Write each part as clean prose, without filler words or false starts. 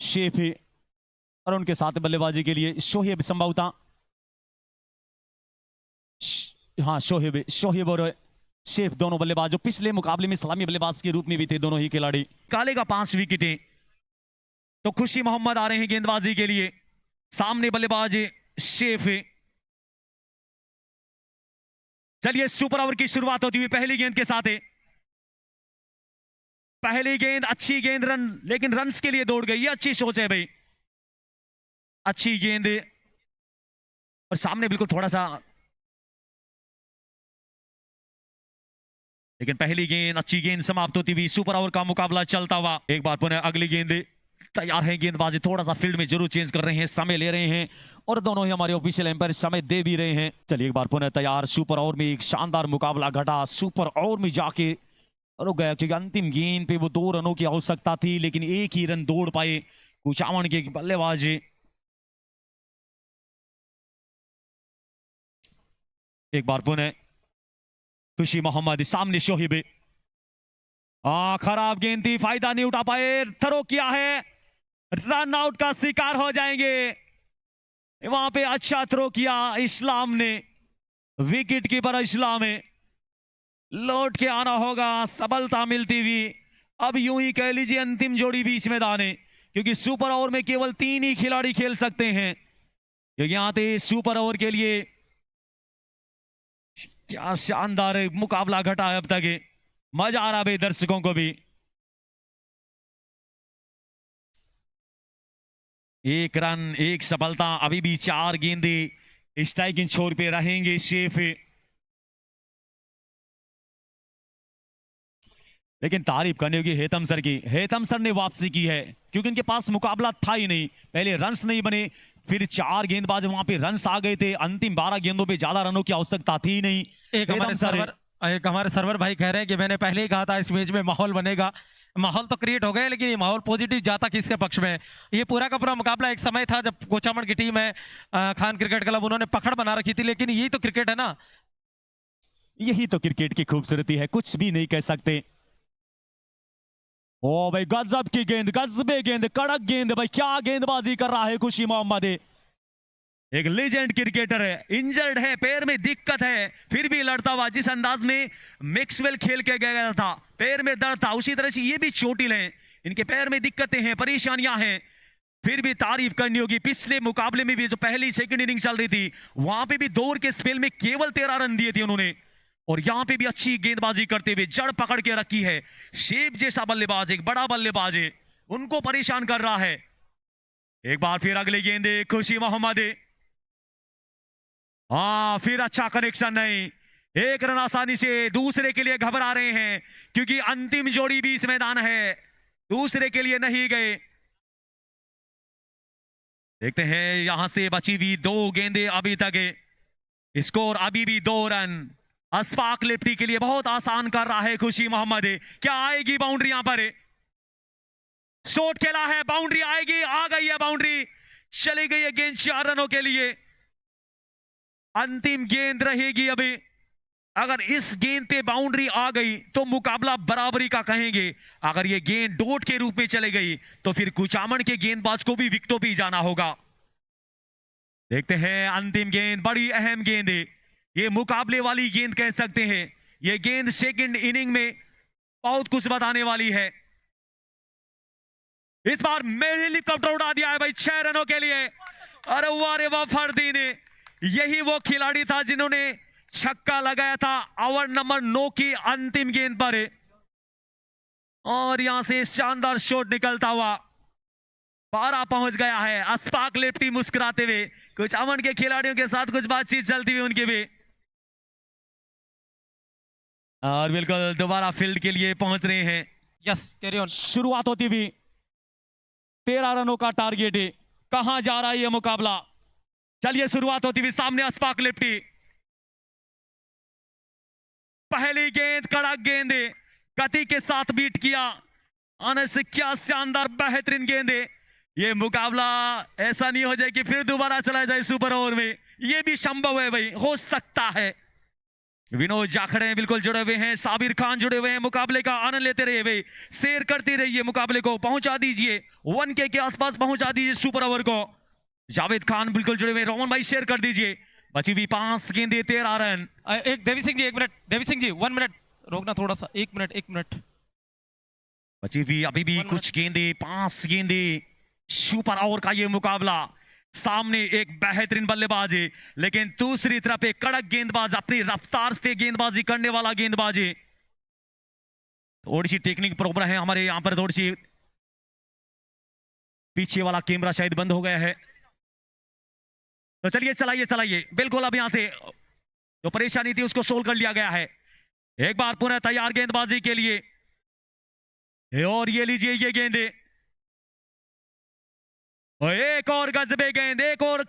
Chef है और उनके साथ बल्लेबाजी के लिए शोहेब संभवता, हाँ शोहेब और शेफ दोनों बल्लेबाज जो पिछले मुकाबले में सलामी बल्लेबाज के रूप में भी थे दोनों ही खिलाड़ी। काले का 5 विकेटें, तो खुशी मोहम्मद आ रहे हैं गेंदबाजी के लिए। सामने बल्लेबाज शेफ है। चलिए सुपर ओवर की शुरुआत होती हुई पहली गेंद के साथ है। पहली गेंद अच्छी गेंद, रन, लेकिन रन्स के लिए दौड़ गई। ये अच्छी सोच है भाई, अच्छी गेंद और सामने बिल्कुल थोड़ा सा, लेकिन पहली गेंद अच्छी गेंद समाप्त होती हुई। सुपर ओवर का मुकाबला चलता हुआ। एक बार पुनः अगली गेंद तैयार है। गेंदबाजी थोड़ा सा फील्ड में जरूर चेंज कर रहे हैं, समय ले रहे हैं और दोनों ही हमारे ऑफिशियल एम्पायर समय दे भी रहे हैं। चलिए एक बार पुनः तैयार। सुपर ओवर में एक शानदार मुकाबला घटा। सुपर ओवर में जाके रुक गया क्योंकि अंतिम गेंद पे वो 2 रनों की आवश्यकता थी, लेकिन एक ही रन दौड़ पाए कुचामन के बल्लेबाज। एक बार पुनः खुशी मोहम्मद, सामने शोहेब। खराब गेंद थी, फायदा नहीं उठा पाए। थ्रो किया है, रन आउट का शिकार हो जाएंगे। वहां पे अच्छा थ्रो किया इस्लाम ने, विकेट कीपर इस्लाम है। लौट के आना होगा, सबलता मिलती हुई। अब यूं ही कह लीजिए अंतिम जोड़ी बीच मैदान है, क्योंकि सुपर ओवर में केवल 3 ही खिलाड़ी खेल सकते हैं। क्योंकि यहां पे सुपर ओवर के लिए क्या शानदार मुकाबला घटा है अब तक। मजा आ रहा है दर्शकों को भी। एक रन, एक सफलता, अभी भी 4 गेंदे स्ट्राइकिंग छोर पे रहेंगे शेफ। लेकिन तारीफ करनी होगी हेतम सर की। हेतम सर ने वापसी की है क्योंकि इनके पास मुकाबला था ही नहीं। पहले रन्स नहीं बने, फिर 4 गेंदबाज वहां पे रन्स आ गए थे। अंतिम 12 गेंदों पे ज्यादा रनों की आवश्यकता थी ही नहीं। एक हमारे सर्वर भाई कह रहे हैं कि मैंने पहले ही कहा था इस मैच में माहौल बनेगा। माहौल तो क्रिएट हो गया, लेकिन ये माहौल पॉजिटिव जाता किसके पक्ष में है? ये पूरा का पूरा मुकाबला एक समय था जब कोचामन की टीम है खान क्रिकेट क्लब, उन्होंने पकड़ बना रखी थी। लेकिन यही तो क्रिकेट है ना, यही तो क्रिकेट की खूबसूरती है, कुछ भी नहीं कह सकते। ओ भाई गजब की गेंद, गजबे गेंद, कड़क गेंद। भाई क्या गेंदबाजी कर रहा है खुशी मोहम्मद। एक लेजेंड क्रिकेटर है, इंजर्ड है, पैर में दिक्कत है, फिर भी लड़ता हुआ। जिस अंदाज में मैक्सवेल खेल के गया था, पैर में दर्द था, उसी तरह से ये भी चोटिल हैं। इनके पैर में दिक्कतें हैं, परेशानियां हैं, फिर भी तारीफ करनी होगी। पिछले मुकाबले में भी जो पहली सेकंड इनिंग चल रही थी, वहां पे भी दौर के स्पेल में केवल 13 रन दिए थे उन्होंने। और यहां पे भी अच्छी गेंदबाजी करते हुए जड़ पकड़ के रखी है। शेप जैसा बल्लेबाज, एक बड़ा बल्लेबाज है, उनको परेशान कर रहा है। एक बार फिर अगली गेंद खुशी मोहम्मद। फिर अच्छा कनेक्शन नहीं। 1 रन आसानी से दूसरे के लिए घबरा रहे हैं क्योंकि अंतिम जोड़ी भी इस मैदान है, दूसरे के लिए नहीं गए। देखते हैं यहां से बची हुई 2 गेंदें अभी तक। स्कोर अभी भी 2 रन। अस्पाक लिफ्टी के लिए बहुत आसान कर रहा है खुशी मोहम्मद। क्या आएगी बाउंड्री? यहां पर शॉट खेला है, बाउंड्री आएगी, आ गई है बाउंड्री, चली गई है गेंद 4 रनों के लिए। अंतिम गेंद रहेगी अभी। अगर इस गेंद पे बाउंड्री आ गई तो मुकाबला बराबरी का कहेंगे। अगर ये गेंद डॉट के रूप में चली गई तो फिर कुचामन के गेंदबाज को भी विकेटों पे जाना होगा। देखते हैं अंतिम गेंद, बड़ी अहम गेंद है, ये मुकाबले वाली गेंद कह सकते हैं। ये गेंद सेकंड इनिंग में बहुत कुछ बताने वाली है। इस बार मेरे हेलीकॉप्टर उड़ा दिया है भाई 6 रनों के लिए। अरे वाह फरदीन, यही वो खिलाड़ी था जिन्होंने छक्का लगाया था ओवर नंबर 9 की अंतिम गेंद पर। और यहां से शानदार शॉट निकलता हुआ 12 पहुंच गया है। अस्पाक लेफ्टी मुस्कुराते हुए, कुछ अमन के खिलाड़ियों के साथ कुछ बातचीत चलती हुई उनकी भी। और बिल्कुल दोबारा फील्ड के लिए पहुंच रहे हैं। Yes carry on. शुरुआत होती हुई 13 रनों का टारगेट है। कहां जा रहा है यह मुकाबला? चलिए शुरुआत होती हुई सामने अस्पाक लिफ्टी। पहली गेंद कड़क गेंद, गति के साथ बीट किया अनस। क्या शानदार बेहतरीन गेंद है। ये मुकाबला ऐसा नहीं हो जाए कि फिर दोबारा चला जाए सुपर ओवर में, ये भी संभव है भाई, हो सकता है। विनोद जाखड़े बिल्कुल जुड़े हुए हैं, साबिर खान जुड़े हुए हैं, मुकाबले का आनंद लेते रहे भाई, शेयर करते रहिए, मुकाबले को पहुंचा दीजिए 1K के आसपास पहुंचा दीजिए सुपर ओवर को। जावेद खान बिल्कुल जुड़े हुए, रोमन भाई शेयर कर दीजिए। बची हुई 5 गेंदें 13 रन। एक देवी सिंह जी 1 मिनट, देवी सिंह जी 1 मिनट रोकना थोड़ा सा, 1 मिनट 1 मिनट। बची हुई अभी भी कुछ गेंदें, 5 गेंदें, सुपर ओवर का ये मुकाबला। सामने एक बेहतरीन बल्लेबाज है, लेकिन दूसरी तरफ एक कड़क गेंदबाज, अपनी रफ्तार पे गेंदबाजी करने वाला गेंदबाज है। थोड़ी सी टेक्निक प्रॉब्लम है हमारे यहाँ पर, थोड़ी सी पीछे वाला कैमरा शायद बंद हो गया है, तो चलिए चलाइए चलाइए, बिल्कुल अब यहां से जो परेशानी थी उसको सोल्व कर लिया गया है। एक बार पुनः तैयार गेंदबाजी के लिए, और ये लीजिए ये गेंदे, और एक और गजबे गेंद, एक और,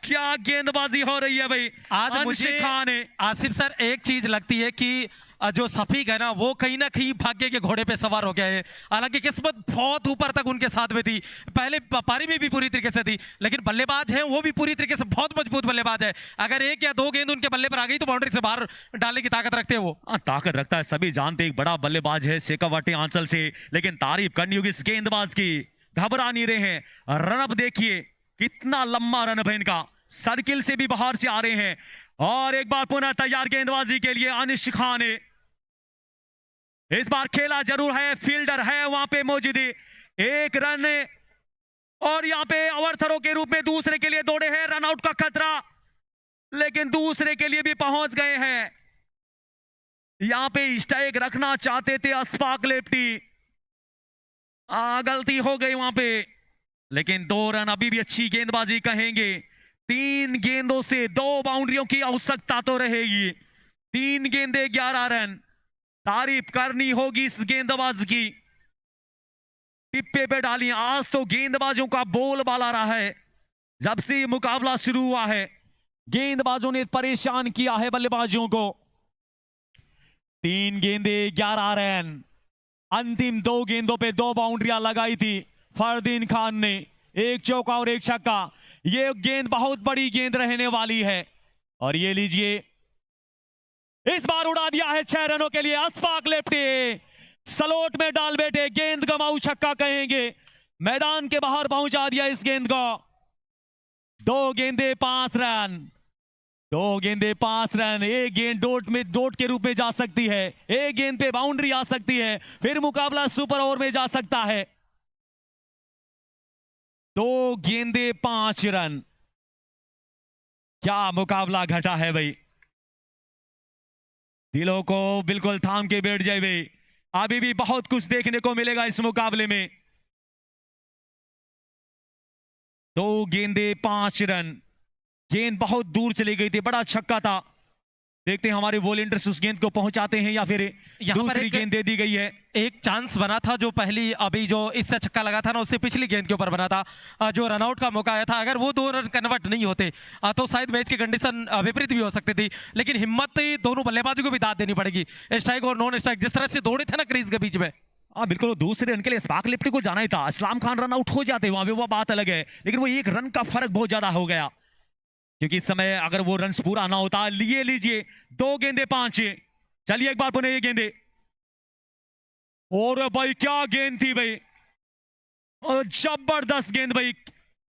क्या गेंदबाजी हो रही है भाई। आज मुझे खान है। आसिफ सर एक चीज लगती है कि जो सफीक है ना वो कहीं ना कहीं भाग्य के घोड़े पे सवार हो गया है। हालांकि किस्मत बहुत ऊपर तक उनके साथ में थी, पहले पारी में भी पूरी तरीके से थी, लेकिन बल्लेबाज है वो भी पूरी तरीके से बहुत मजबूत बल्लेबाज है। अगर 1 या 2 गेंद उनके बल्ले पर आ गई तो बाउंड्री से बाहर डालने की ताकत रखते हैं वो। ताकत रखता है, सभी जानते एक बड़ा बल्लेबाज है शेखावाटी आंचल से, लेकिन तारीफ करनी होगी इस गेंदबाज की, घबरा नहीं रहे हैं। रनअप देखिए कितना लंबा रनअप है इनका, सर्किल से भी बाहर से आ रहे हैं। और एक बार पुनः तैयार गेंदबाजी के लिए अनिश खान है। इस बार खेला जरूर है, फील्डर है वहां पे मौजूद, 1 रन, और यहां पे ओवरथ्रो के रूप में दूसरे के लिए दौड़े हैं, रन आउट का खतरा, लेकिन दूसरे के लिए भी पहुंच गए हैं। यहां पे स्ट्राइक रखना चाहते थे अशफाक लेफ्टी, गलती हो गई वहां पे, लेकिन 2 रन अभी भी अच्छी गेंदबाजी कहेंगे। 3 गेंदों से 2 बाउंड्रियों की आवश्यकता तो रहेगी, 3 गेंदे 11 रन। तारीफ करनी होगी इस गेंदबाज की, टिप्पे पे डाली। आज तो गेंदबाजों का बोलबाला रहा है, जब से मुकाबला शुरू हुआ है गेंदबाजों ने परेशान किया है बल्लेबाजों को। 3 गेंदे 11 रन, अंतिम 2 गेंदों पे 2 बाउंड्रियां लगाई थी फरदीन खान ने, 1 चौका और 1 छक्का। ये गेंद बहुत बड़ी गेंद रहने वाली है, और ये लीजिए इस बार उड़ा दिया है 6 रनों के लिए अशफाक लेफ्टी, सलोट में डाल बैठे, गेंद गमाऊ छक्का कहेंगे, मैदान के बाहर पहुंचा दिया इस गेंद को। 2 गेंदे 5 रन, 2 गेंदे 5 रन। एक गेंद डोट के रूप में जा सकती है, एक गेंद पे बाउंड्री आ सकती है, फिर मुकाबला सुपर ओवर में जा सकता है। 2 गेंदे 5 रन, क्या मुकाबला घटा है भाई, दिलों को बिल्कुल थाम के बैठ जाए भाई। अभी भी बहुत कुछ देखने को मिलेगा इस मुकाबले में। 2 गेंदे 5 रन, गेंद बहुत दूर चली गई थी, बड़ा छक्का था। देखते हैं हमारे वॉलंटियर्स उस गेंद को पहुंचाते हैं या फिर दूसरी गेंद दे दी गई है। एक चांस बना था जो पहली अभी जो इससे छक्का लगा था ना, उससे पिछली गेंद के ऊपर बना था, जो रनआउट का मौका आया था। अगर वो 2 रन कन्वर्ट नहीं होते तो शायद मैच की कंडीशन विपरीत भी हो सकती थी, लेकिन हिम्मत दोनों बल्लेबाजों को भी दाद देनी पड़ेगी। स्ट्राइक और नॉन स्ट्राइक जिस तरह से दौड़े थे ना क्रीज के बीच में, बिल्कुल दूसरे रन के लिए अशफाक लेफ्टी को जाना ही था, इस्लाम खान रन आउट हो जाते वहां पे, वो बात अलग है, लेकिन वो 1 रन का फर्क बहुत ज्यादा हो गया, क्योंकि इस समय अगर वो रन पूरा ना होता। लिए लीजिए 2 गेंदे 5, चलिए एक बार पुनः ये गेंदे, और भाई क्या गेंद थी भाई, जबरदस्त गेंद भाई,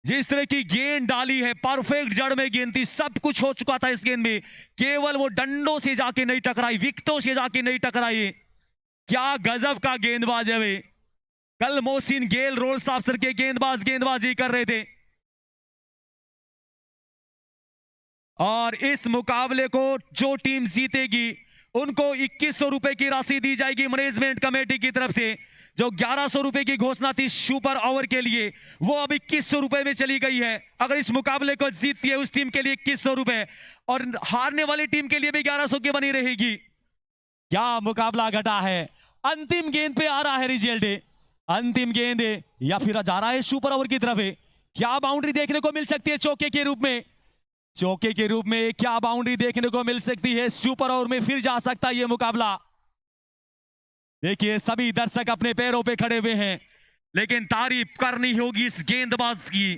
जिस तरह की गेंद डाली है, परफेक्ट जड़ में गेंद थी, सब कुछ हो चुका था इस गेंद में, केवल वो डंडों से जाके नहीं टकराई, विकेटों से जाके नहीं टकराई। क्या गजब का गेंदबाज है भाई। कल मोहसिन गेल रोल्स ऑफिसर के गेंदबाजी कर रहे थे, और इस मुकाबले को जो टीम जीतेगी उनको 2100 रुपए की राशि दी जाएगी मैनेजमेंट कमेटी की तरफ से। जो 1100 रुपए की घोषणा थी सुपर ओवर के लिए, वो अब 2100 रुपए में चली गई है। अगर इस मुकाबले को जीतती है उस टीम के लिए 2100 रुपए, और हारने वाली टीम के लिए भी 1100 की बनी रहेगी। क्या मुकाबला घटा है। अंतिम गेंद पे आ रहा है रिजल्ट, अंतिम गेंद या फिर जा रहा है सुपर ओवर की तरफ। क्या बाउंड्री देखने को मिल सकती है चौके के रूप में, चौके के रूप में क्या बाउंड्री देखने को मिल सकती है सुपर ओवर में, फिर जा सकता है यह मुकाबला। देखिए सभी दर्शक अपने पैरों पे खड़े हुए हैं, लेकिन तारीफ करनी होगी इस गेंदबाज की,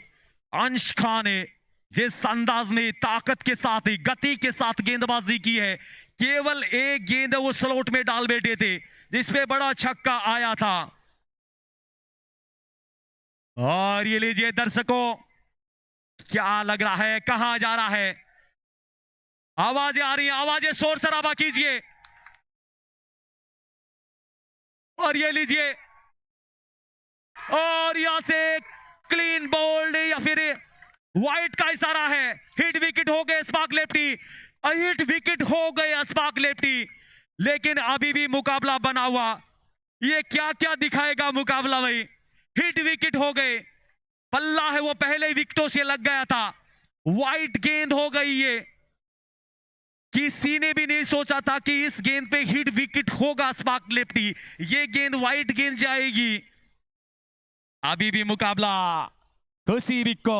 अंश खान ने जिस अंदाज में ताकत के साथ गति के साथ गेंदबाजी की है, केवल एक गेंद वो स्लॉट में डाल बैठे थे जिसपे बड़ा छक्का आया था। और ये लीजिए दर्शकों, क्या लग रहा है, कहां जा रहा है? आवाजें आ रही हैं, आवाजें शोर शराबा कीजिए। और ये लीजिए, और यहां से क्लीन बोल्ड या फिर वाइट का इशारा है। हिट विकेट हो गए स्पार्क लेफ्टी, हिट विकेट हो गए स्पार्क लेफ्टी। लेकिन अभी भी मुकाबला बना हुआ। ये क्या क्या दिखाएगा मुकाबला भाई। हिट विकेट हो गए, पल्ला है वो पहले ही विकेटों से लग गया था। वाइट गेंद हो गई ये, किसी ने भी नहीं सोचा था कि इस गेंद पे हिट विकेट होगा स्पार्क लेफ्टी। ये गेंद वाइट गेंद जाएगी। अभी भी मुकाबला खुशी बिक्को।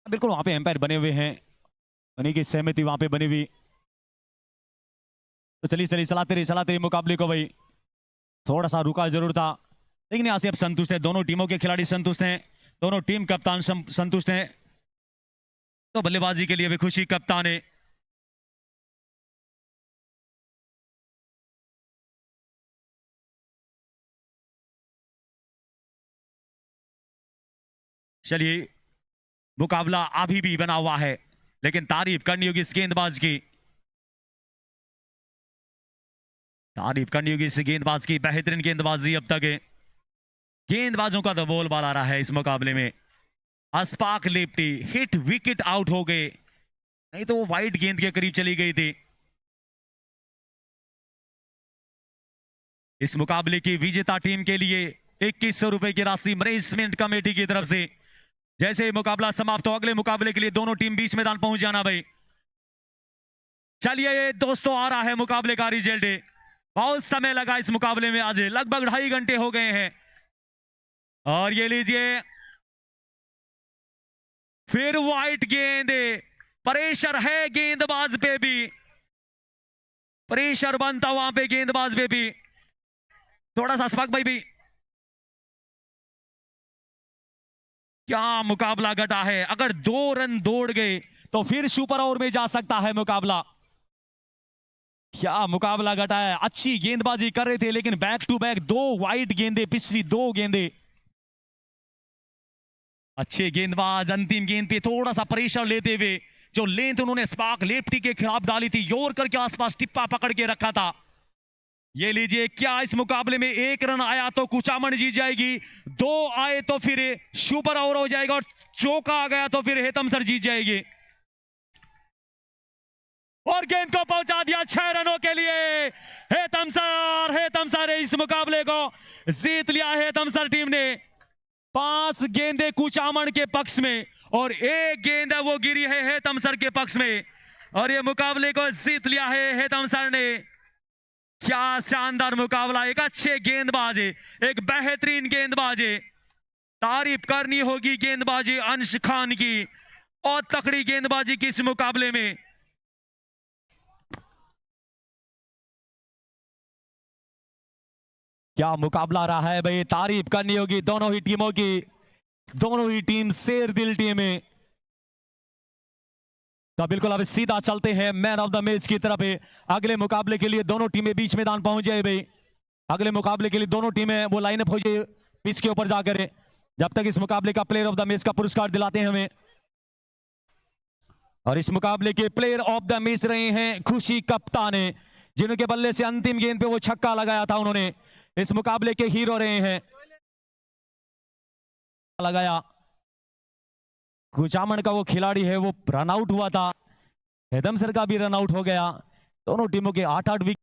बिल्कुल वहां पे एम्पायर बने हुए हैं, उन्हीं की सहमति वहां पे बनी हुई। तो चलिए चलिए चलाते रहे मुकाबले को भाई। थोड़ा सा रुका जरूर था, लेकिन यहां से अब संतुष्ट है। दोनों टीमों के खिलाड़ी संतुष्ट हैं, दोनों टीम कप्तान संतुष्ट हैं। तो बल्लेबाजी के लिए भी खुशी कप्तान है। चलिए, मुकाबला अभी भी बना हुआ है, लेकिन तारीफ करनी होगी इस गेंदबाज की, तारीफ करनी होगी इस गेंदबाज की। बेहतरीन गेंदबाजी अब तक है। गेंदबाजों का तो बोलबाला आ रहा है इस मुकाबले में। Spark lefty hit wicket out हो गए, नहीं तो वो वाइट गेंद के करीब चली गई थी। इस मुकाबले की विजेता टीम के लिए 2100 रुपए की राशि मैनेजमेंट कमेटी की तरफ से। जैसे ही मुकाबला समाप्त हो, अगले मुकाबले के लिए दोनों टीम बीच मैदान पहुंच जाना भाई। चलिए दोस्तों, आ रहा है मुकाबले का रिजल्ट। बहुत समय लगा इस मुकाबले में, आज लगभग 2.5 घंटे हो गए हैं। और ये लीजिए, फिर वाइट गेंद, प्रेशर है गेंदबाज पे भी, प्रेशर बनता वहां पे गेंदबाज पे भी। थोड़ा सा स्पार्क भाई भी, क्या मुकाबला घटा है। अगर 2 रन दौड़ गए तो फिर सुपर ओवर में जा सकता है मुकाबला। क्या मुकाबला घटा है। अच्छी गेंदबाजी कर रहे थे, लेकिन बैक टू बैक 2 वाइट गेंदे, पिछली 2 गेंदे। अच्छे गेंदबाज अंतिम गेंद पे थोड़ा सा प्रेशर लेते हुए, जो लेंथ उन्होंने स्पार्क लेफ्टी के खिलाफ डाली थी, यॉर्कर के आसपास टिप्पा पकड़ के रखा था। ये लीजिए, क्या इस मुकाबले में 1 रन आया तो कुचामन जीत जाएगी, 2 आए तो फिर सुपर ओवर हो जाएगा, और चौका आ गया तो फिर हेतमसर जीत जाएगी। और गेंद को पहुंचा दिया 6 रनों के लिए हेतमसर इस मुकाबले को जीत लिया। हेतमसर टीम ने 5 गेंदे कुचामन के पक्ष में और 1 गेंद वो गिरी है हेतमसर के पक्ष में, और ये मुकाबले को जीत लिया है हेतमसर ने। क्या शानदार मुकाबला। एक अच्छे गेंदबाज, एक बेहतरीन गेंदबाज, तारीफ करनी होगी गेंदबाजी अंश खान की, और तकड़ी गेंदबाजी की इस मुकाबले में। क्या मुकाबला रहा है भाई, तारीफ करनी होगी दोनों ही टीमों की। दोनों ही टीम शेर दिल टीम है। तो बिल्कुल अब सीधा चलते हैं मैन ऑफ द मैच की तरफ। अगले मुकाबले के लिए दोनों टीमें बीच मैदान पहुंच जाए भाई। अगले मुकाबले के लिए दोनों टीमें वो लाइनअप हो जाए पिच के ऊपर जाकर। जब तक इस मुकाबले का प्लेयर ऑफ द मैच का पुरस्कार दिलाते हैं हमें। और इस मुकाबले के प्लेयर ऑफ द मैच रहे हैं खुशी कप्तान, जिनके बल्ले से अंतिम गेंद पे वो छक्का लगाया था। उन्होंने इस मुकाबले के हीरो रहे हैं। लगाया कुचामन का वो खिलाड़ी है, वो रन आउट हुआ था। हेतमसर का भी रन आउट हो गया। दोनों टीमों के 8-8 विकेट